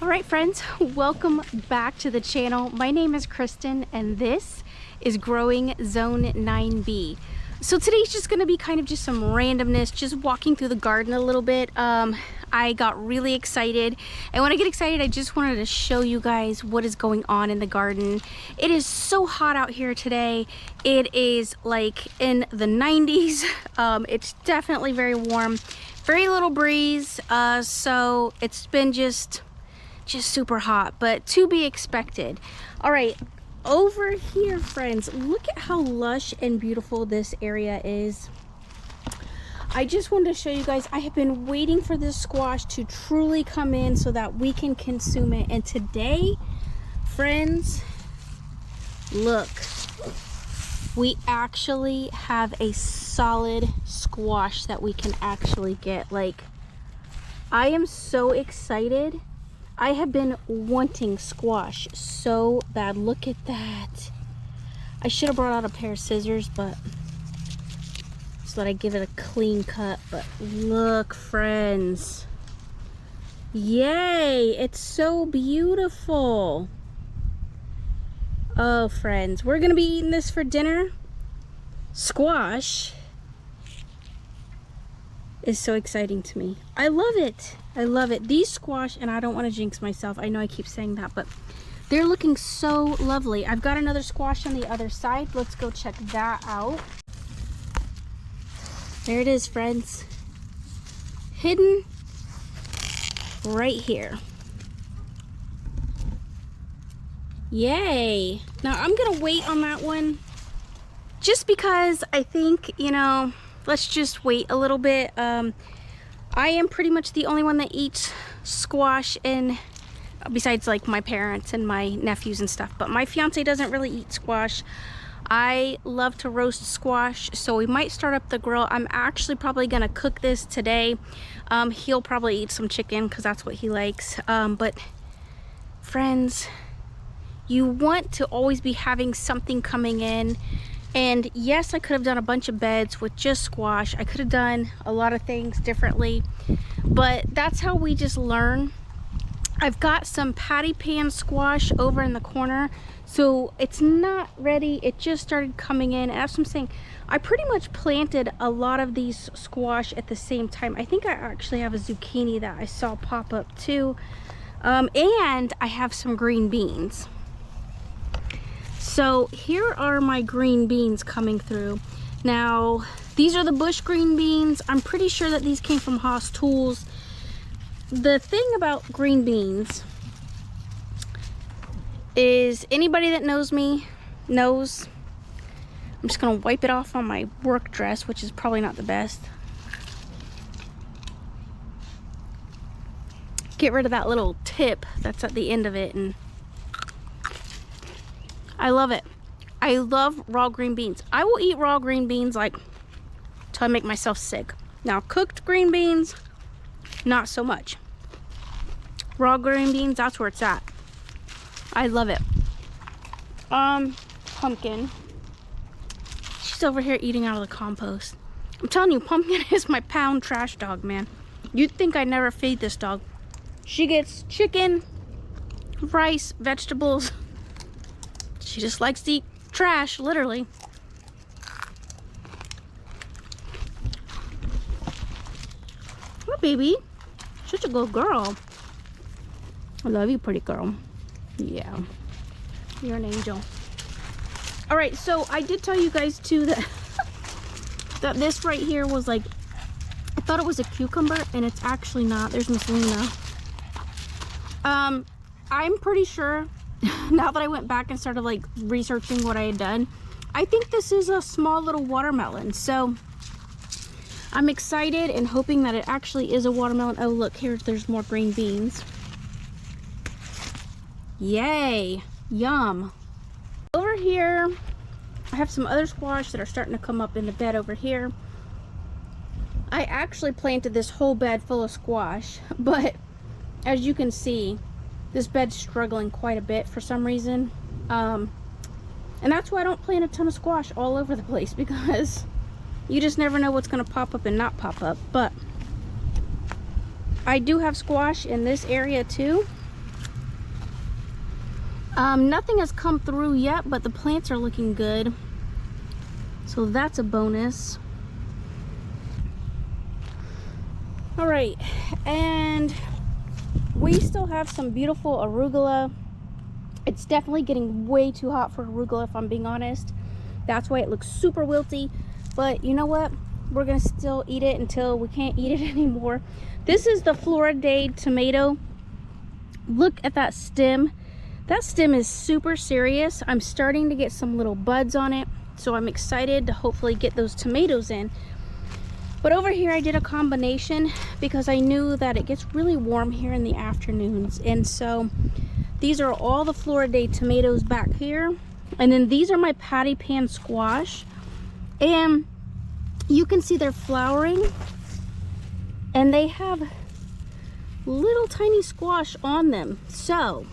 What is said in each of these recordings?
All right, friends, welcome back to the channel. My name is Kristen and this is Growing Zone 9B. So today's just gonna be kind of just some randomness, just walking through the garden a little bit. I got really excited, and when I get excited, I just wanted to show you guys what is going on in the garden. It is so hot out here today. It is like in the 90s. It's definitely very warm, very little breeze, so it's been just super hot, but to be expected. All right, over here, friends, look at how lush and beautiful this area is. I just wanted to show you guys, I have been waiting for this squash to truly come in so that we can consume it. And today, friends, look, we actually have a solid squash that we can actually get. Like, I am so excited. I have been wanting squash so bad. Look at that. I should have brought out a pair of scissors, but so that I give it a clean cut. But look, friends. Yay, it's so beautiful. Oh, friends, we're gonna be eating this for dinner. Squash is so exciting to me. I love it. I love it. These squash, and I don't want to jinx myself. I know I keep saying that, but they're looking so lovely. I've got another squash on the other side. Let's go check that out. There it is, friends. Hidden right here. Yay. Now I'm gonna wait on that one just because I think, you know, let's just wait a little bit. I am pretty much the only one that eats squash, and besides like my parents and my nephews and stuff, but my fiance doesn't really eat squash. I love to roast squash, so we might start up the grill. I'm actually probably gonna cook this today. He'll probably eat some chicken because that's what he likes. But friends, you want to always be having something coming in. And yes, I could have done a bunch of beds with just squash. I could have done a lot of things differently, but that's how we just learn. I've got some patty pan squash over in the corner, so it's not ready. It just started coming in, and that's what I'm saying. I pretty much planted a lot of these squash at the same time. I think I actually have a zucchini that I saw pop up too, and I have some green beans. So here are my green beans coming through. Now, these are the bush green beans. I'm pretty sure that these came from Haas Tools. The thing about green beans is, anybody that knows me knows, I'm just gonna wipe it off on my work dress, which is probably not the best. Get rid of that little tip that's at the end of it, and I love it. I love raw green beans. I will eat raw green beans like till I make myself sick. Now, cooked green beans, not so much. Raw green beans, that's where it's at. I love it. Pumpkin. She's over here eating out of the compost. I'm telling you, Pumpkin is my pound trash dog, man. You'd think I never feed this dog. She gets chicken, rice, vegetables. She just likes to eat trash, literally. Oh, baby. Such a good girl. I love you, pretty girl. Yeah. You're an angel. All right, so I did tell you guys, too, that, that this right here was like, I thought it was a cucumber, and it's actually not. There's Miss Lena. I'm pretty sure, now that I went back and started like researching what I had done, I think this is a small little watermelon. So I'm excited and hoping that it actually is a watermelon. Oh, look, there's more green beans. Yay, yum. Over here, I have some other squash that are starting to come up in the bed over here. I actually planted this whole bed full of squash, but as you can see, this bed's struggling quite a bit for some reason. And that's why I don't plant a ton of squash all over the place, because you just never know what's gonna pop up and not pop up. But I do have squash in this area too. Nothing has come through yet, but the plants are looking good. So that's a bonus. All right, and we still have some beautiful arugula. It's definitely getting way too hot for arugula, if I'm being honest. That's why it looks super wilty. But you know what? We're gonna still eat it until we can't eat it anymore. This is the Florida tomato. Look at that stem. That stem is super serious. I'm starting to get some little buds on it, so I'm excited to hopefully get those tomatoes in. But over here I did a combination because I knew that it gets really warm here in the afternoons, and so these are all the Florida tomatoes back here, and then these are my patty pan squash, and you can see they're flowering and they have little tiny squash on them. So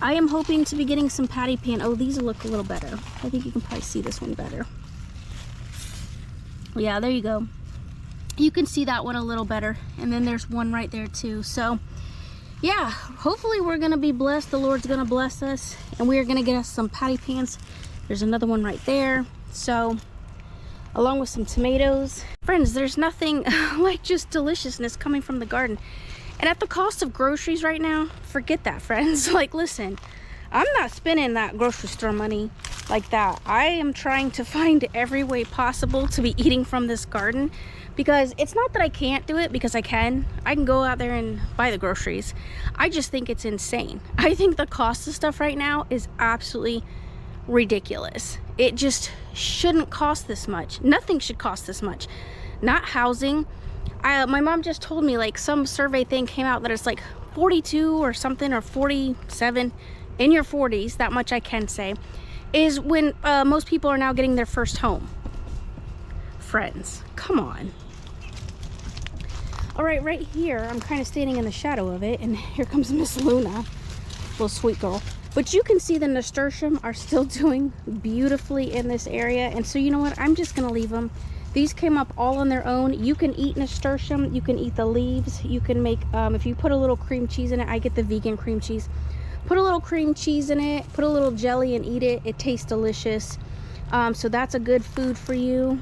I am hoping to be getting some patty pan. Oh, these look a little better. I think you can probably see this one better. Yeah, there you go. You can see that one a little better. And then there's one right there too. So yeah, hopefully we're gonna be blessed. The Lord's gonna bless us and we are gonna get us some patty pans. There's another one right there. So, along with some tomatoes. Friends, there's nothing like just deliciousness coming from the garden. And at the cost of groceries right now, forget that, friends. Like, listen, I'm not spending that grocery store money like that. I am trying to find every way possible to be eating from this garden, because it's not that I can't do it, because I can go out there and buy the groceries. I just think it's insane. I think the cost of stuff right now is absolutely ridiculous. It just shouldn't cost this much. Nothing should cost this much. Not housing. My mom just told me, like, some survey thing came out that it's like 42 or something, or 47, in your 40s, that much I can say, is when most people are now getting their first home. Friends, come on. All right, right here, I'm kind of standing in the shadow of it, and here comes Miss Luna, little sweet girl. But you can see the nasturtium are still doing beautifully in this area, and so you know what? I'm just gonna leave them. These came up all on their own. You can eat nasturtium, you can eat the leaves, you can make, if you put a little cream cheese in it, I get the vegan cream cheese. Put a little cream cheese in it, put a little jelly and eat it. It tastes delicious. So that's a good food for you.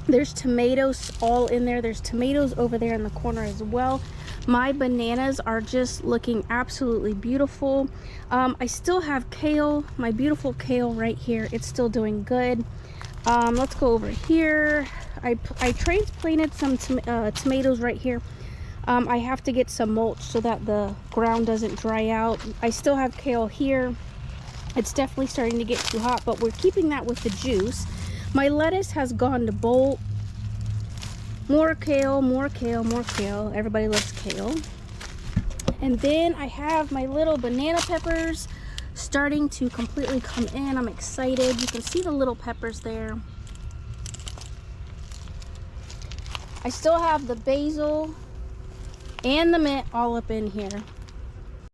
There's tomatoes all in there. There's tomatoes over there in the corner as well. My bananas are just looking absolutely beautiful. I still have kale, my beautiful kale right here. It's still doing good. Let's go over here. I transplanted some tomatoes right here. I have to get some mulch so that the ground doesn't dry out. I still have kale here. It's definitely starting to get too hot, but we're keeping that with the juice. My lettuce has gone to bolt. More kale, more kale, more kale. Everybody loves kale. And then I have my little banana peppers starting to completely come in. I'm excited. You can see the little peppers there. I still have the basil and the mint all up in here.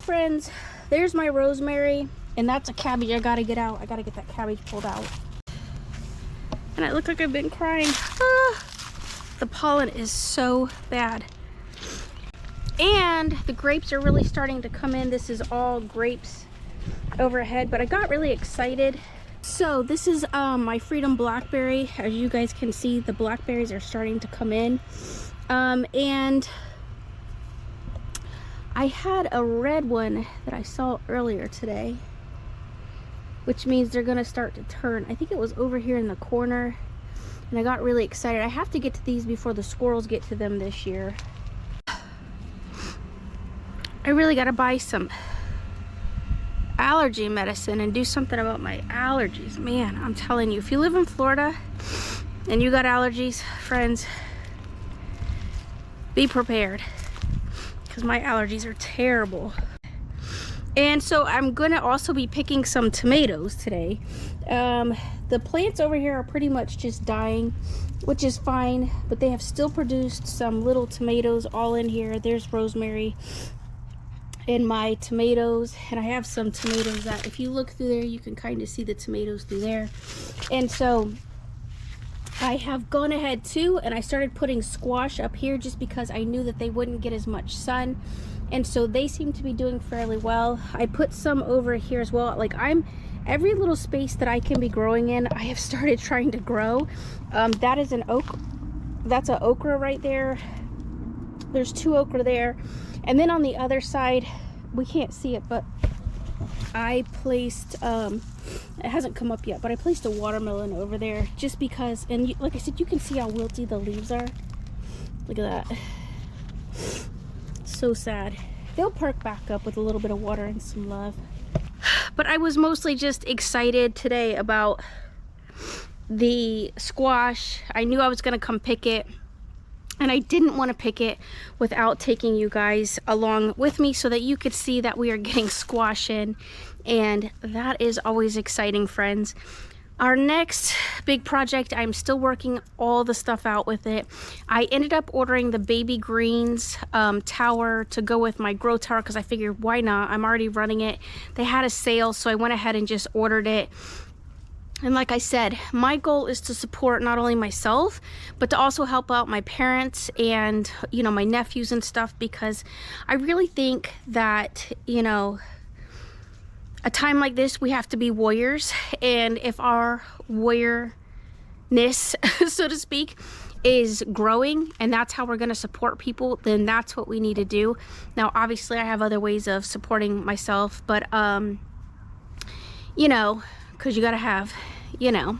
Friends, there's my rosemary, and that's a cabbage I gotta get out. I gotta get that cabbage pulled out. And I look like I've been crying. The pollen is so bad. And the grapes are really starting to come in. This is all grapes overhead, but I got really excited. So this is my Freedom Blackberry. As you guys can see, the blackberries are starting to come in. And I had a red one that I saw earlier today, which means they're gonna start to turn. I think it was over here in the corner, and I got really excited. I have to get to these before the squirrels get to them this year. I really gotta buy some allergy medicine and do something about my allergies. Man, I'm telling you, if you live in Florida and you got allergies, friends, be prepared, because my allergies are terrible. And so I'm gonna also be picking some tomatoes today. The plants over here are pretty much just dying, which is fine, but they have still produced some little tomatoes all in here. There's rosemary in my tomatoes, and I have some tomatoes that if you look through there, you can kind of see the tomatoes through there. And so I have gone ahead too, and I started putting squash up here just because I knew that they wouldn't get as much sun. and so they seem to be doing fairly well. I put some over here as well. Like, every little space that I can be growing in, I have started trying to grow. That is an that's an okra right there. There's 2 okra there, and then on the other side, we can't see it, but I placed it hasn't come up yet, but I placed a watermelon over there just because, and like I said, you can see how wilty the leaves are. Look at that. So sad. They'll perk back up with a little bit of water and some love. But I was mostly just excited today about the squash. I knew I was gonna come pick it, and I didn't want to pick it without taking you guys along with me so that you could see that we are getting squash in, and that is always exciting, friends. Our next big project, I'm still working all the stuff out with it. I ended up ordering the baby greens tower to go with my grow tower because I figured, why not? I'm already running it. They had a sale, so I went ahead and just ordered it. And like I said, my goal is to support not only myself, but to also help out my parents and, you know, my nephews and stuff, because I really think that, you know, a time like this, we have to be warriors. And if our warriorness, so to speak, is growing, and that's how we're going to support people, then that's what we need to do. Now, obviously, I have other ways of supporting myself, but, you know, because you got to have, you know,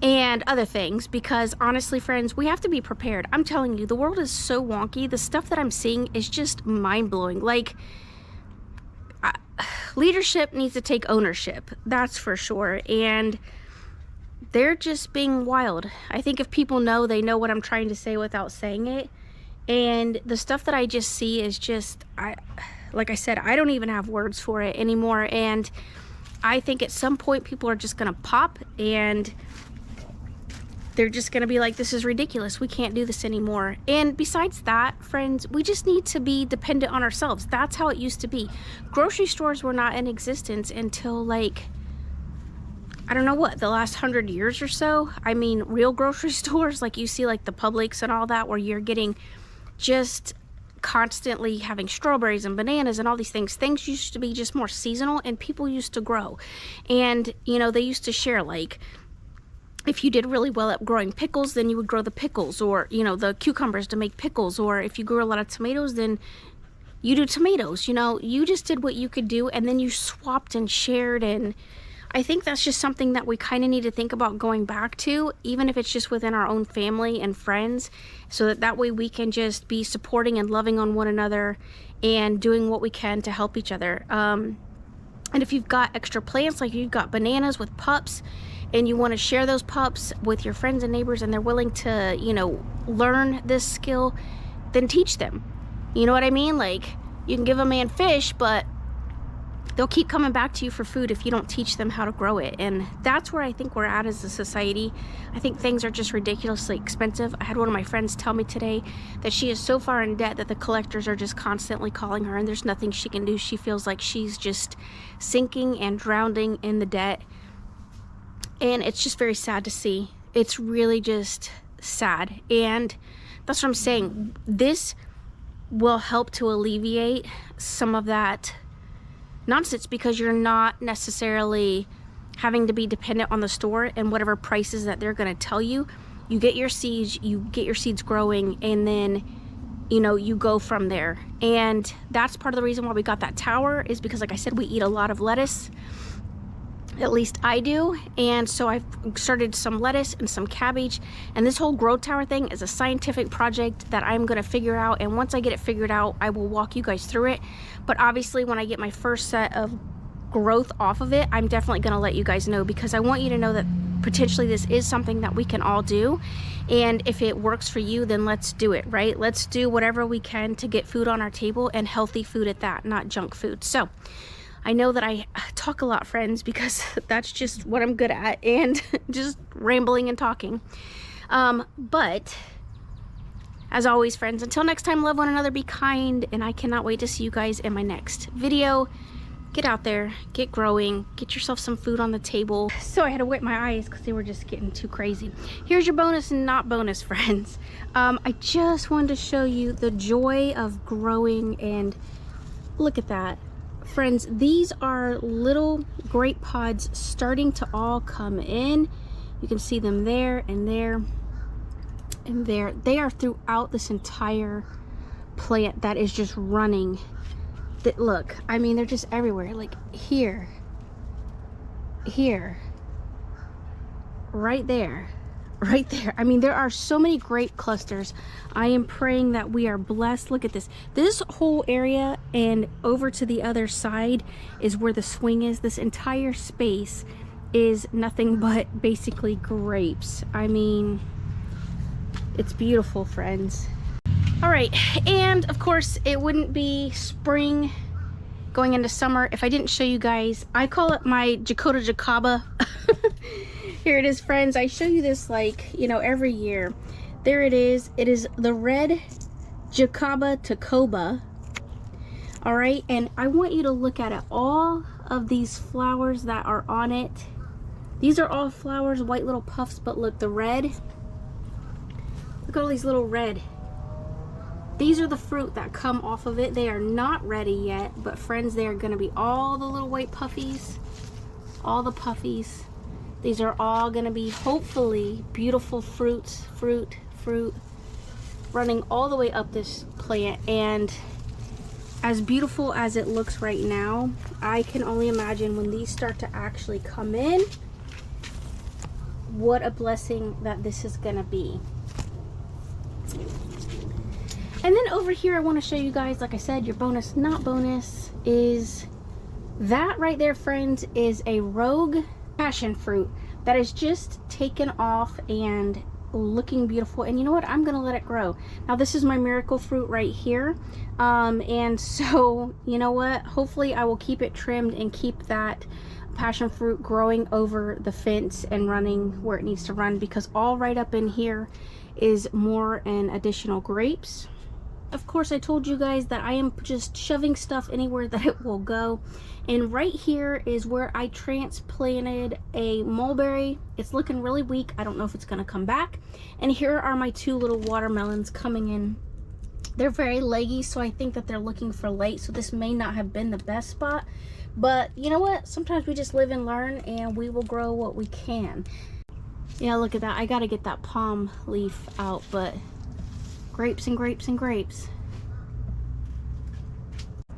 and other things, because honestly, friends, we have to be prepared. I'm telling you, the world is so wonky. The stuff that I'm seeing is just mind-blowing. Like, leadership needs to take ownership, that's for sure, and they're just being wild. I think if people know, they know what I'm trying to say without saying it, and the stuff that I just see is just, like I said, I don't even have words for it anymore, and I think at some point people are just gonna pop, and they're just gonna be like, this is ridiculous, we can't do this anymore. And besides that, friends, we just need to be dependent on ourselves. That's how it used to be. Grocery stores were not in existence until, like, I don't know what, the last 100 years or so. I mean, real grocery stores, like you see like the Publix and all that, where you're getting just constantly having strawberries and bananas and all these things. Things used to be just more seasonal, and people used to grow. And, you know, they used to share, like, if you did really well at growing pickles, then you would grow the pickles, or, you know, the cucumbers to make pickles, or if you grew a lot of tomatoes, then you do tomatoes. You know, you just did what you could do, and then you swapped and shared. And I think that's just something that we kind of need to think about going back to, even if it's just within our own family and friends, so that way we can just be supporting and loving on one another and doing what we can to help each other. And if you've got extra plants, like you've got bananas with pups, and you want to share those pups with your friends and neighbors, and they're willing to, you know, learn this skill, then teach them. You know what I mean? Like, you can give a man fish, but they'll keep coming back to you for food if you don't teach them how to grow it. And that's where I think we're at as a society. I think things are just ridiculously expensive. I had one of my friends tell me today that she is so far in debt that the collectors are just constantly calling her, and there's nothing she can do. She feels like she's just sinking and drowning in the debt. And it's just very sad to see. It's really just sad. And that's what I'm saying. This will help to alleviate some of that nonsense, because you're not necessarily having to be dependent on the store and whatever prices that they're going to tell you. You get your seeds growing, and then, you know, you go from there. And that's part of the reason why we got that tower, is because, like I said, we eat a lot of lettuce. At least I do. And so I've started some lettuce and some cabbage, and this whole grow tower thing is a scientific project that I'm going to figure out. And once I get it figured out, I will walk you guys through it. But obviously, when I get my first set of growth off of it, I'm definitely going to let you guys know, because I want you to know that potentially this is something that we can all do. And if it works for you, then let's do it, right? Let's do whatever we can to get food on our table, and healthy food at that, not junk food. So I know that I talk a lot, friends, because that's just what I'm good at, and just rambling and talking. But as always, friends, until next time, love one another, be kind, and I cannot wait to see you guys in my next video. Get out there, get growing, get yourself some food on the table. So I had to wet my eyes because they were just getting too crazy. Here's your bonus and not bonus, friends. I just wanted to show you the joy of growing and Look at that. Friends, these are little grape pods starting to all come in. You can see them there and there and there. They are throughout this entire plant that is just running. Look, I mean, they're just everywhere. Like here, right there, right there. I mean, there are so many grape clusters. I am praying that we are blessed. Look at this. This whole area and over to the other side is where the swing is. This entire space is nothing but basically grapes. I mean, it's beautiful, friends. All right, and of course it wouldn't be spring going into summer if I didn't show you guys. I call it my Jakota Jacaba. Here it is, friends. I show you this, like, you know, every year. There it is. It is the red Jacaba Tacoba. All right, and I want you to look at it. All of these flowers that are on it, these are all flowers, white little puffs, but look, the red. Look at all these little red. These are the fruit that come off of it. They are not ready yet, but friends, they are going to be all the little white puffies, all the puffies. These are all going to be hopefully beautiful fruits, fruit, running all the way up this plant. And as beautiful as it looks right now, I can only imagine when these start to actually come in, what a blessing that this is going to be. And then over here, I want to show you guys, like I said, your bonus, not bonus, is that right there, friends, is a rogue passion fruit that is just taken off and looking beautiful. And you know what? I'm going to let it grow. Now, this is my miracle fruit right here. And so, you know what? Hopefully, I will keep it trimmed and keep that passion fruit growing over the fence and running where it needs to run, because all right up in here is more and additional grapes. Of course, I told you guys that I am just shoving stuff anywhere that it will go. And right here is where I transplanted a mulberry. It's looking really weak. I don't know if it's going to come back. And here are my two little watermelons coming in. They're very leggy, so I think that they're looking for light. So this may not have been the best spot. But you know what? Sometimes we just live and learn, and we will grow what we can. Yeah, look at that. I got to get that palm leaf out, but grapes and grapes and grapes.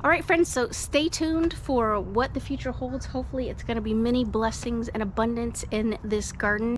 All right, friends, so stay tuned for what the future holds. Hopefully it's going to be many blessings and abundance in this garden.